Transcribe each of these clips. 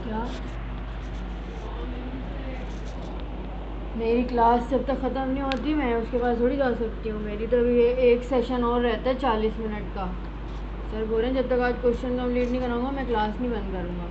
क्या? मेरी क्लास जब तक ख़त्म नहीं होती मैं उसके पास थोड़ी जा सकती हूँ। मेरी तो अभी एक सेशन और रहता है 40 मिनट का। सर बोल रहे हैं जब तक आज क्वेश्चन कंप्लीट नहीं कराऊंगा मैं क्लास नहीं बंद करूँगा।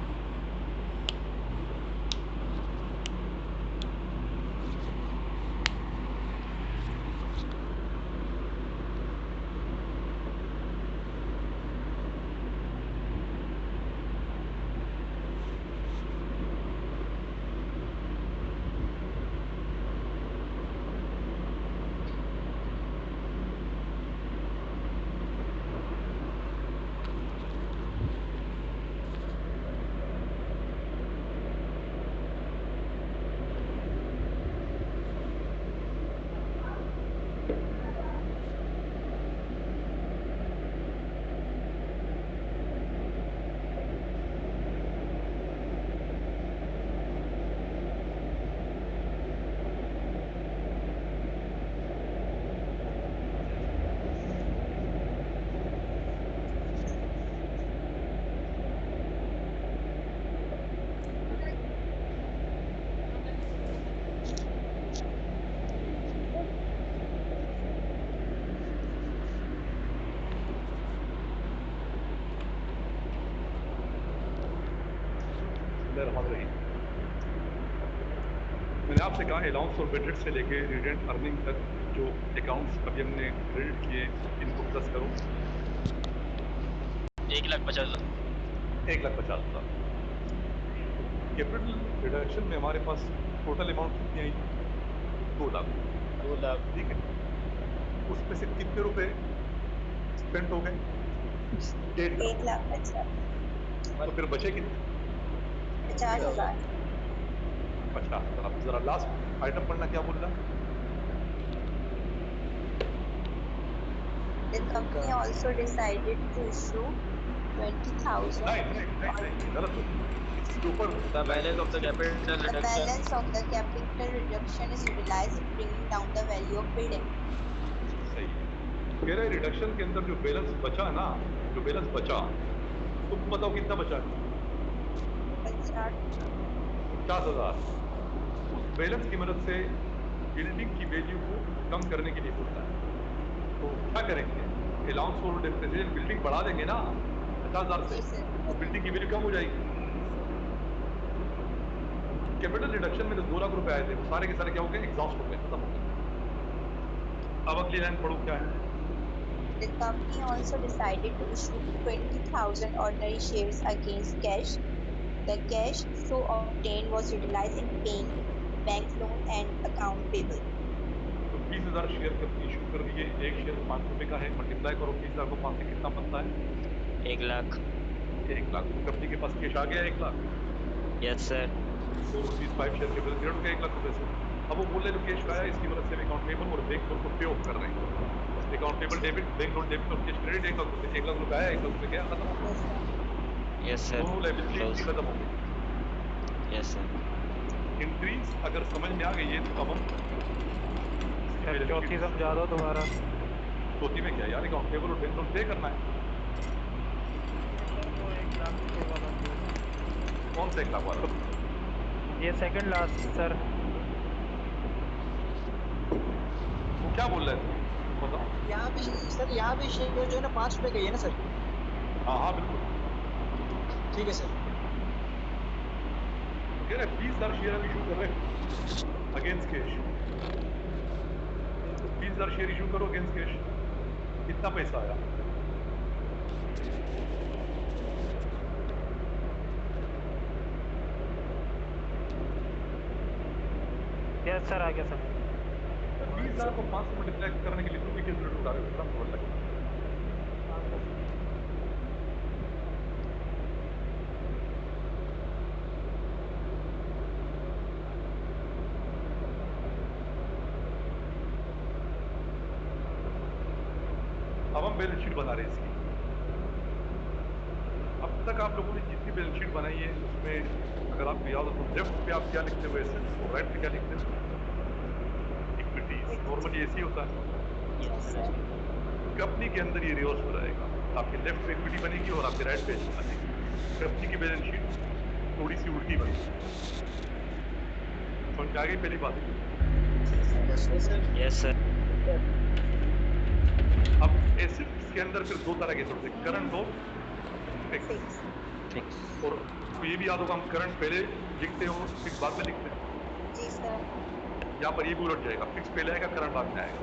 मैंने आपसे कहा अलाउंस और बेडेड से लेके रिटेंट अर्निंग तक जो अकाउंट्स अभी हमने क्रेडिट किए इनको प्लस करो। 1,50,000। 1,50,000। कैपिटल रिडक्शन में हमारे पास टोटल अमाउंट कितनी आई थी? 2 लाख। 2 लाख। ठीक है, उसमें से कितने रुपए स्पेंड हो गए? 1.5 लाख। 1,50,000। तो फिर बचे कितने? 50,000। 50,000। अब जरा लास्ट आइटम पढ़ना, क्या बोल रहा है? The company also decided to issue 20,000 नहीं नहीं नहीं or नहीं, गलत हो गया। इसके ऊपर the line balance of the है। Capital the reduction. balance of the capital reduction is utilized in bringing down the value of building. सही है। कह रहे रिडक्शन के अंदर जो बैलेंस बचा ना, जो बैलेंस बचा, तुम बताओ कितना बचा है? 50,000। 50,000। उस बैलेंस की मदद से बिल्डिंग की वैल्यू को कम करने के लिए बोलता है। तो क्या करेंगे? अलाउंस फॉर डेप्रिसिएशन बिल्डिंग बढ़ा देंगे ना 50,000 से, जी सर। तो बिल्डिंग की वैल्यू कम हो जाएगी। कैपिटल रिडक्शन में तो 2 लाख रुपए आए थे, वो सारे के सारे क्या हो गए? एग्जॉस्ट हो गए, खत्म हो गए। अब अगली लाइन पढ़ो, क्या है? The company also decided to issue 20,000 ordinary shares against cash. The cash so obtained was utilized in paying bank loan and account payable. तो 20,000 शेयर कंपनी इशू कर रही है, एक शेयर 5 रुपए का है, मल्टीप्लाई करो 20,000 को 5 से, कितना बनता है? 1 लाख। 1 लाख। तो कंपनी के पास कैश आ गया 1 लाख। Yes sir. तो रुपीज 5 शेयर कैपिटल क्रिएट हो गया 1 लाख रुपए से। अब वो बोल रहे जो कैश का है इसकी मदद से अकाउंट पेबल और बैंक लोन को पे ऑफ कर रहे हैं। Account payable debit, bank loan debit और कैश क्रेडिट 1 लाख रुपए। 1 लाख रुपए आया, 1 लाख रुपए गया, खत्म हो Yes गया। sir. Yes sir. दोनों लायबिलिटी क्लोज। इसकी खत्म हो गई। Yes sir. एंट्रीज अगर समझ में आ गई है तो अब हम इसकी सर बैलेंस शीट चौथी डिस्कस समझा दो करते हैं। दोबारा। चौथी में क्या यार, अकाउंट पेबल और बैंक लोन पे करना है। नहीं सर, वो 1 लाख रुपए वाला जो कौन सा 1 लाख वाला? ये सेकंड लास्ट सर। वो क्या बोल रहे थे तुम बताओ। यहाँ भी सर, यहाँ भी शेयर जो है ना 5 रुपए का ही है ना सर? हाँ हाँ बिल्कुल। ठीक है सर। तो कह रहे 20,000 शेयर हम इशू कर रहे हैं अगेंस्ट कैश। तो 20,000 शेयर इशू करो अगेंस्ट कैश, कितना पैसा आया? यस सर, आ गया समझ। 20,000 को 5 से मल्टीप्लाई करने के लिए तुम भी कैलकुलेटर उठा रहे हो, फटाफट पता लगेगा। आ गया सर। अब हम बैलेंस शीट बना रहे हैं इसकी। अब तक आप लोगों ने जितनी बैलेंस शीट बनाई है उसमें अगर आपको याद हो तो लेफ्ट पे आप क्या लिखते हो? एसेट्स। और राइट पे क्या लिखते हो? इक्विटीज। नॉर्मली ऐसे ही होता है। Yes sir. कंपनी के अंदर ये रिवर्स हो जाएगा, आपके लेफ्ट पे इक्विटी बनेगी और आपके राइट पे एसेट बनेगी। कंपनी की बैलेंस शीट थोड़ी सी उल्टी बनी। समझ में आ गई पहली बात? Yes sir. Yes, sir. अब एसिड्स के अंदर फिर दो तरह के एसिड होते हैं, करंट और फिक्स। फिक्स। Fix. और आपको ये भी याद होगा, हम करंट पहले लिखते हो, फिक्स बाद में लिखते हैं। जी सर। यहाँ पर ये भी उलट जाएगा, फिक्स पहले आएगा, करंट बाद में आएगा।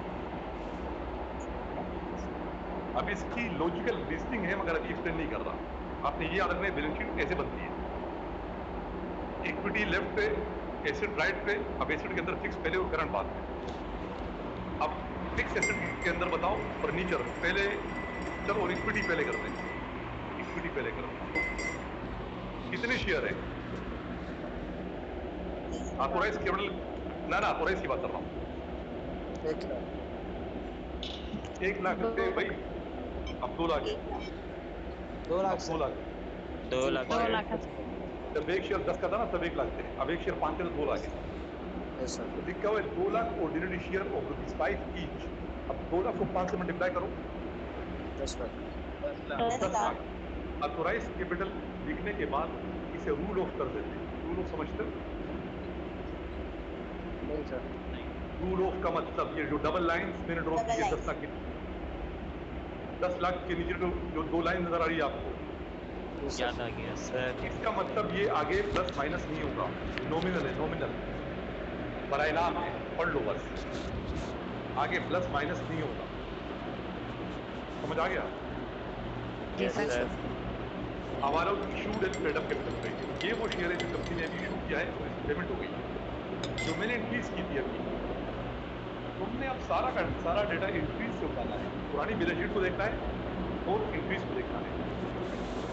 अब इसकी लॉजिकल रीजनिंग है, मगर अभी एक्सप्लेन नहीं कर रहा। आपने ये याद रखना है बैलेंस शीट कैसे बनती है। इक्विटी लेफ्ट पे, एसिड राइट पे। अब एसिड के अंदर फिक्स पहले और करंट बाद में। अब फिक्स एसिड के अंदर बताओ, फर्नीचर पहले, चलो और इक्विटी पहले करते हैं। इक्विटी पहले करते हैं। कितने शेयर है? ऑथोराइज कैपिटल, ना ऑथोराइज की बात कर रहा हूँ। 1 लाख। 1 लाख रखते हैं भाई, अब 2 लाख है। 2 लाख अब 2 सर। लाख 2 जी lakh. 2 sir. लाख। जब एक शेयर 10 का था ना, तब 1 लाख थे। अब एक शेयर 5 थे तो 2 लाख है। Yes sir. तो लिखा हुआ है 2 lakh ordinary share of ₹5 each. अब 2 लाख को 5 से मल्टीप्लाई करो, 10 लाख। 10 लाख। ऑथोराइज कैपिटल लिखने के बाद इसे रूल ऑफ कर देते हैं। रूल ऑफ समझते हो? नहीं सर। रूल ऑफ का मतलब ये जो डबल लाइन मैंने ड्रॉ की है 10 लाख के, 10 लाख के नीचे जो 2 लाइन नजर आ रही है आपको, जी सर। याद आ गया sir. इसका मतलब ये आगे प्लस माइनस नहीं होगा, नॉमिनल है। नॉमिनल बराए नाम है, पढ़ लो बस। आगे प्लस माइनस नहीं होगा। समझ आ गया? Yes, sir. हमारा issued and paid up capital credit, ये वो शेयर है जो कंपनी ने अभी इशू किया है और इसकी पेमेंट हो गई है, जो मैंने इंक्रीज की थी अभी। तुमने अब सारा का सारा डेटा इंक्रीज से उठाना है। पुरानी बैलेंस शीट को देखना है और इंक्रीज को देखना है।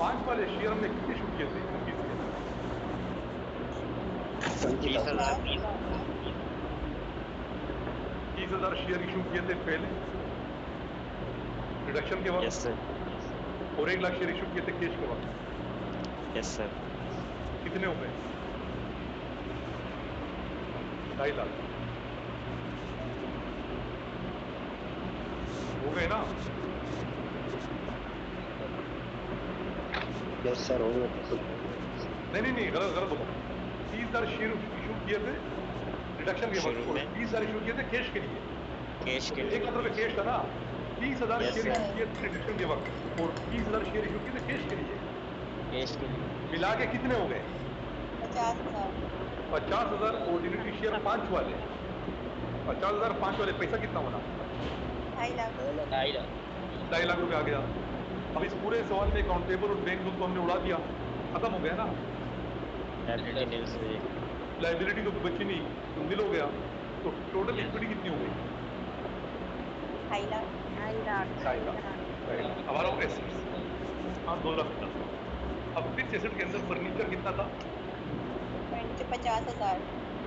5 वाले शेयर हमने कितने इशू किए थे 21 के अंदर? 20,000. 30,000 शेयर इशू किए थे पहले रिडक्शन के Yes, वक्त, sir. और 1 लाख शेयर इशू किए थे कैश के वक्त। Yes, sir. कितने हो गए? 2.5 लाख हो गए ना? यस सर, हो गया। नहीं, गलत गलत बोला। 30,000 शेयर इशू किए थे रिडक्शन के शुरू वक्त, और में 20,000 इशू किए थे कैश के लिए। कैश तो के 1 लाख लिए. रुपए कैश था ना। 30,000 Yes, शेयर sir. इशू किए थे रिडक्शन के वक्त, और 20,000 शेयर इशू किए थे कैश के लिए। कैश के लिए. मिला के कितने हो गए? 50,000। 50,000 ऑर्डिनरी शेयर 5 वाले। 50,000 5 वाले, पैसा कितना बना? 2.5 लाख। 2.5 lakh. 2.5 लाख रुपए आ गया। अब इस पूरे सवाल में अकाउंटेबल और बैंक लोन को हमने उड़ा दिया, खत्म हो गया ना। Liability nils हो जाएगी. लाइबिलिटी तो बची नहीं, तो नील हो गया। तो टोटल Yes. इक्विटी कितनी हो गई? 2.5 लाख। 2.5 लाख। 2.5 लाख। अब आ रहा हूँ एसेट्स। हाँ, 2 लाख 50। अब फिक्स एसेट के अंदर फर्नीचर कितना था? Furniture 50,000।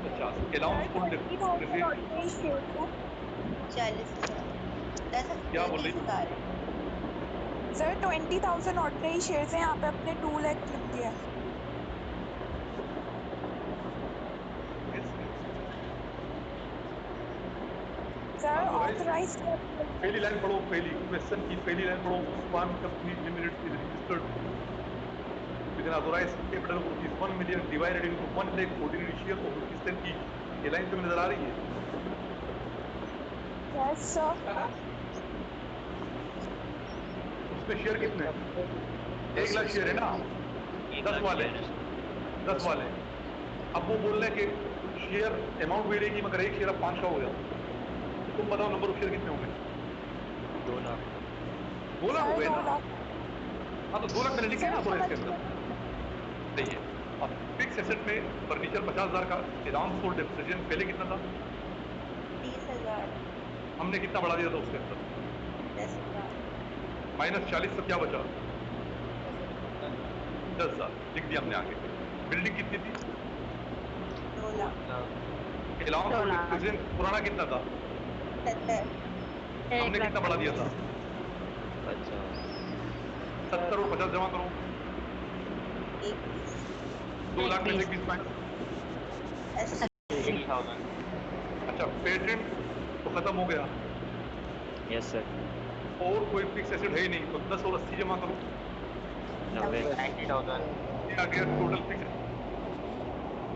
50। Allowance for 20,000 ordinary share है। 40,000। क्या बोल रही? 30,000 है। सर 20,000 ऑर्डिनरी शेयर्स हैं, यहाँ पे अपने 2 लाख लिख दिया है। कैसे? Sir authorise, authorise capital. पहली लाइन पढ़ो, पहली क्वेश्चन की पहली लाइन पढ़ो। Swan company limited is registered with an authorise capital of ₹1 million divided into 1 lakh ordinary share of ₹10 each. ये लाइन तुम्हें नजर आ रही है? Yes sir. उसमें शेयर कितने हैं? 1 लाख शेयर है ना? 1 10 lakh वाले, share है. 10 वाले। अब वो बोल रहे हैं कि शेयर अमाउंट वही रहेगी, मगर एक शेयर अब 5 का हो गया। तो तुम बताओ नंबर ऑफ शेयर कितने हो गए? 2 lakh. 2 लाख हो सर गए 2 ना? लाख। हाँ, तो 2 लाख मैंने लिख दिया सर ना थोड़ा समझ इसके अंदर। गए। सही है। अब फिक्स एसेट में फर्नीचर 50,000 का, अलाउंस फॉर डेप्रिसिएशन पहले कितना था? 30,000। हमने कितना बढ़ा दिया था उसके अंदर? 10,000। माइनस 40 से क्या बचा? 10,000 लिख दिया हमने आगे। बिल्डिंग कितनी थी? 2 lakh. Allowance 2 for lakh. Depreciation पुराना कितना था? 70। 1 हमने लाख कितना बढ़ा दिया था? 50. 70 और 50 जमा करो। 21। 2 लाख में से 21। 21 माइनस। 80। 80,000. अच्छा, पेटेंट तो खत्म हो गया, Yes, sir. और कोई फिक्स एसेट है ही नहीं, तो 10 और 80 जमा करो। 90. 90 आ गया टोटल फिक्स।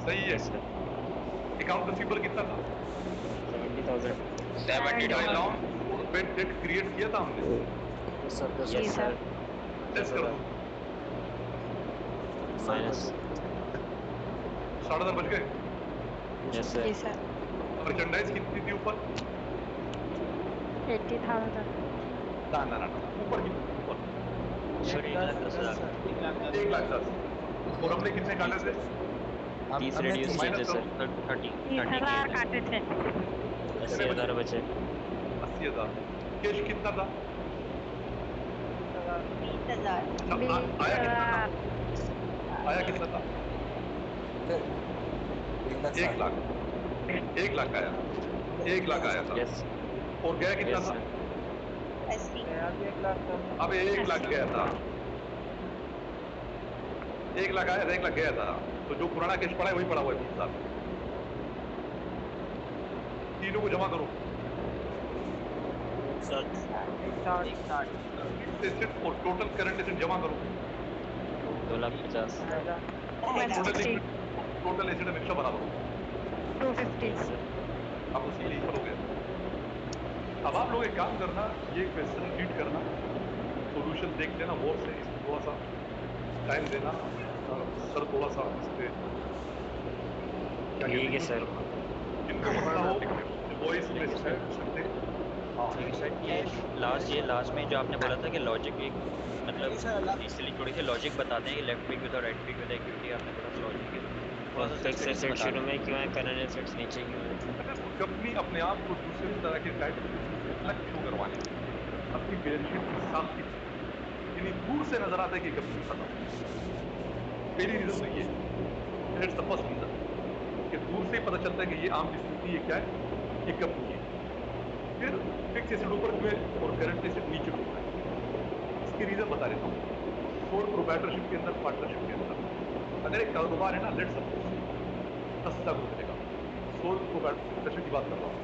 सही है। Yes sir. अकाउंट रिसीवेबल कितना था? 70,000। 70,000 और बेड डेट क्रिएट किया था हमने। Yes sir, yes sir. Less कर दो, माइनस। $10,500 बच गए। Yes sir. मर्चेंडाइज कितनी थी ऊपर? 80,000। ना ना ना ना, ऊपर की ऊपर सर 1,10,000। 1,10,000 और हमने कितने काटे थे? 30 हमने रिड्यूस किए थे माइनस सर। करो, 30 किए थे। काटे थे। 80,000 बचे। 80,000। कैश कितना था? 20,000। अच्छा, आया कितना था? आया कितना था? 1 लाख। 1 लाख आया, 1 लाख आया था। यस। और गया कितना यस था? सर। 80। गया भी 1 लाख था। अब 1 लाख गया था। 1 लाख आया था, 1 लाख गया था। तो जो पुराना कैश पड़ा है वही पड़ा हुआ है 20 साल। तीनों को जमा करो। 160। फिक्स एसेट और टोटल करंट एसेट जमा करो। 2,50,000। 250। टोटल एसेट हमेशा बराबर होगा। 250। Yes sir. आप तो सीधे इक्वल हो गया। अब आप लोग एक काम करना, ये क्वेश्चन रीड करना, सॉल्यूशन देख लेना गौर से, इसमें थोड़ा सा टाइम देना। सर थोड़ा सा इस पे क्या कहते ठीक हैं है यूज सर। करना। जिनको मसला हो वॉइस ठीक है मैसेज सर। कर सकते हैं। हाँ ठीक है सर। ये लास्ट में जो आपने बोला था कि लॉजिक एक मतलब इनिशियली थोड़ी सी लॉजिक बताते हैं कि लेफ्ट पिक विद और राइट पिक विद इक्विटी आपने बोला था लॉजिक है। थोड़ा सा फिक्स एसेट शुरू में क्यों है, करंट एसेट्स नीचे क्यों है? अगर कंपनी अपने आप को दूसरे तरह के टाइप के बिजनेस से अलग शो करवानी है, अपनी बैलेंस शीट साफ दिखे, यानी दूर से नजर आता है कि कंपनी खत्म है। पहली रीजन तो ये है, दैट्स द फर्स्ट रीजन, कि दूर से ही पता चलता है कि ये आम बिजनेस नहीं है, क्या है, ये कंपनी है। फिर फिक्स एसेट ऊपर क्यों है और करंट एसेट नीचे क्यों है, इसके रीजन बता देता हूँ। सोल प्रोप्राइटरशिप के अंदर, पार्टनरशिप के अंदर अगर एक कारोबार है ना, लेट सपोज 10 लाख रुपए का, सोल प्रोप्राइटरशिप की बात कर रहा हूँ,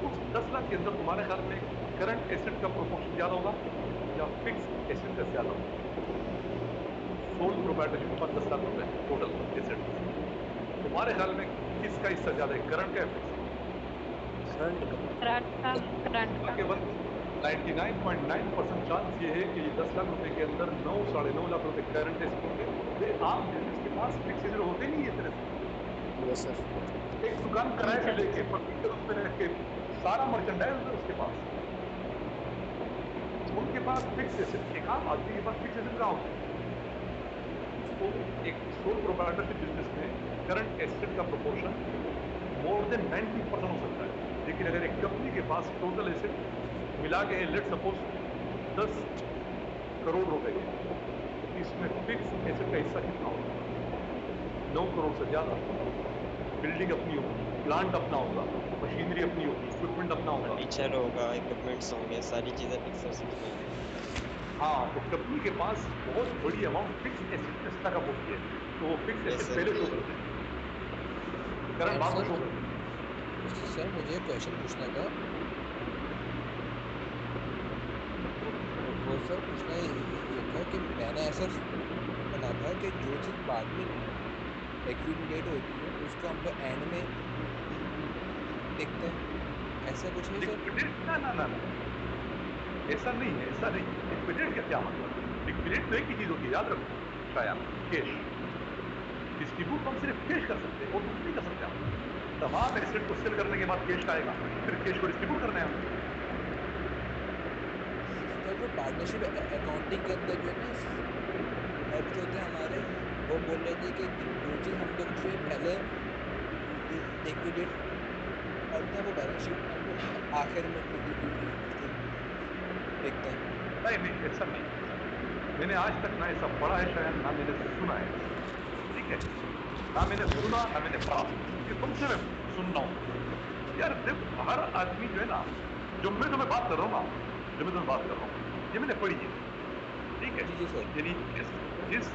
उस 10 लाख के अंदर तुम्हारे ख्याल में करंट एसेट का प्रोपोर्शन ज्यादा होगा या फिक्स एसेट का ज्यादा होगा? सोल प्रोप्राइटरशिप के पास 10 लाख रुपए टोटल एसेट, तुम्हारे ख्याल में किसका हिस्सा ज्यादा है, करंट का या फिक्स? करंट का। केवल 99.9% चांस ये है कि ये 10 लाख रुपए के अंदर 9 साढ़े 9 लाख रुपए करंट एसेट होंगे। वे आम बिजनेस के पास फिक्स एसेट होते नहीं है इस तरह से। Yes sir. एक दुकान किराए पे लेके पट्टी के रूप में रख के सारा मर्चेंडाइज है उसके पास, उनके पास फिक्स एसेट, एक आम आदमी के पास फिक्स एसेट कहाँ होते हैं? तो एक सोल प्रोप्राइटरशिप बिजनेस में करंट एसेट का प्रोपोर्शन मोर देन 90% हो सकता है, लेकिन अगर एक कंपनी के पास टोटल एसेट मिला के लेट सपोज 10 करोड़ रुपए के, तो इसमें फिक्स एसेट का हिस्सा कितना होगा? 9 करोड़ से ज्यादा। बिल्डिंग अपनी होगी, प्लांट अपना होगा, मशीनरी अपनी होगी, इक्विपमेंट अपना होगा। फर्नीचर होगा, इक्विपमेंट्स होंगे, सारी चीजें फिक्स एसेट्स में होंगी। हाँ, तो कंपनी के पास बहुत बड़ी अमाउंट फिक्स एसेट में स्टक अप होती है, तो वो फिक्स यस एसेट सर। पहले शो करते हैं, करंट एंड बाद में सर, शो करते हैं। मुझे एक क्वेश्चन पूछना था। वो सर पूछना ये था कि मैंने ऐसा सुना था कि जो चीज़ बाद में लिक्विडेट होती है उसको हम लोग एंड में देखते हैं, ऐसा कुछ है सर? लिक्विडेट ना ना ना ना, ऐसा नहीं है, ऐसा नहीं है। लिक्विडेट का क्या मतलब? लिक्विडेट तो एक ही चीज होती है, याद रखो शायद, कैश। डिस्ट्रीब्यूट तो हम सिर्फ कैश कर सकते हैं और कुछ नहीं कर सकते हम। तमाम एसेट को सेल करने के बाद कैश आएगा, फिर कैश को डिस्ट्रीब्यूट करना है हमें। सर जो पार्टनरशिप अकाउंटिंग के अंदर जो है ना हेड्स होते हैं हमारे, वो बोल रहे थे कि जो चीज़ हम लोग जो है पहले लिक्विडेट करते हैं वो बैलेंस शीट में हम लोग आखिर में देखते हैं। नहीं नहीं, ऐसा नहीं है, ऐसा नहीं। मैंने आज तक ना ऐसा पढ़ा है शायद, ना मैंने सुना है, ठीक है? ना मैंने सुना ना मैंने पढ़ा, ये तुमसे मैं सुन रहा हूँ। यार देखो, हर आदमी जो है ना, जो मैं तुम्हें बात कर रहा हूँ ना, जो मैं तुम्हें बात कर रहा हूँ, ये मैंने पढ़ी है, ठीक है? जी जी सर। यानी जिस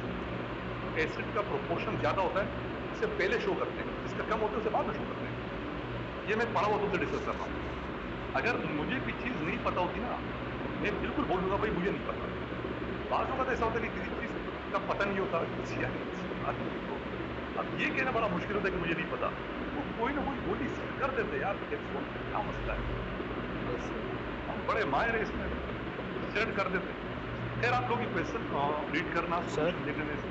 एसिड का प्रोपोर्शन ज्यादा होता है उसे पहले शो करते हैं, जिसका कम होता है उसे बाद में शो करते हैं। ये मैं पढ़ा हुआ तुमसे डिस्कस कर रहा हूँ। अगर मुझे कोई चीज नहीं पता होती ना, मैं बिल्कुल बोल दूंगा भाई मुझे नहीं पता। बाजू का तो ऐसा होता है कि किसी चीज का पता नहीं होता किसी आदमी को, अब ये कहना बड़ा मुश्किल होता है कि मुझे नहीं पता, वो कोई ना कोई बोली कर देते यार, क्या मसला है, हम बड़े माहिर है इसमें, सेट कर देते। खैर आप लोग ये क्वेश्चन रीड करना, सर सॉल्यूशन देख लेने से।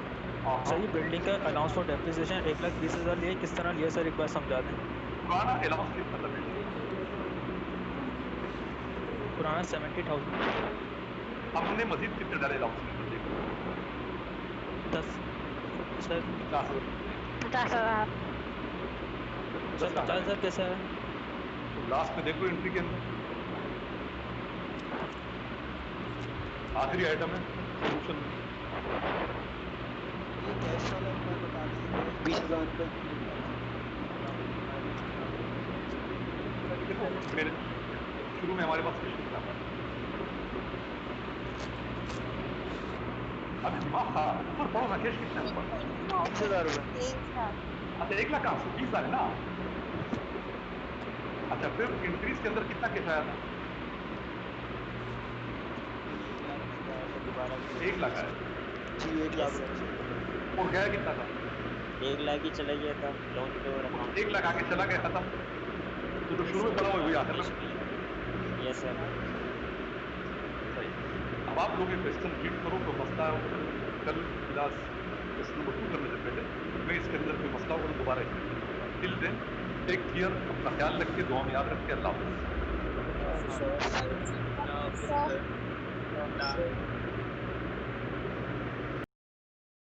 सर, ये बिल्डिंग का अलाउंस फॉर डेप्रिसिएशन 1,20,000 लिए, किस तरह लिया सर, एक बार समझा दें। पुराना अलाउंस कितना था बिल्डिंग, पुराना 70,000, हमने मजीद कितने डाले अलाउंस के अंदर, देखो 10 सर, 50,000। सर 50,000 कैसा है। तो लास्ट में देखो एंट्री के अंदर आखिरी आइटम है सोल्यूशन में, ये कैश वाला एक बार बता दीजिए, 20,000 रुपये देखो मेरे शुरू में हमारे पास कुछ नहीं था, अभी दिमाग था ऊपर पड़ो ना, कैश कितना है ऊपर, 20,000 रुपये। 1,00,000। अच्छा 1 लाख कहाँ से, 20 लाख ना। अच्छा फिर इंक्रीज के अंदर कितना कैश आया था, 1 लाख आया जी 1,00,000 रुपये। और गया कितना था, 1 लाख ही चला गया था लोन पे और अकाउंट 1 लाख आगे चला गया, खत्म। तो जो शुरू में पड़ा हुआ वही आखिर में बचा। Yes sir. सही। अब आप लोग ये क्वेश्चन रीड करो तो मसला कल क्लास क्वेश्चन नंबर 2 करने से पहले मैं इसके अंदर कोई मसला होगा तो दोबारा टिल देन टेक केयर, अपना ख्याल रखिए, दुआ में याद रखिए, अल्लाह हाफ़िज़। Sir Thank you, sir. Sir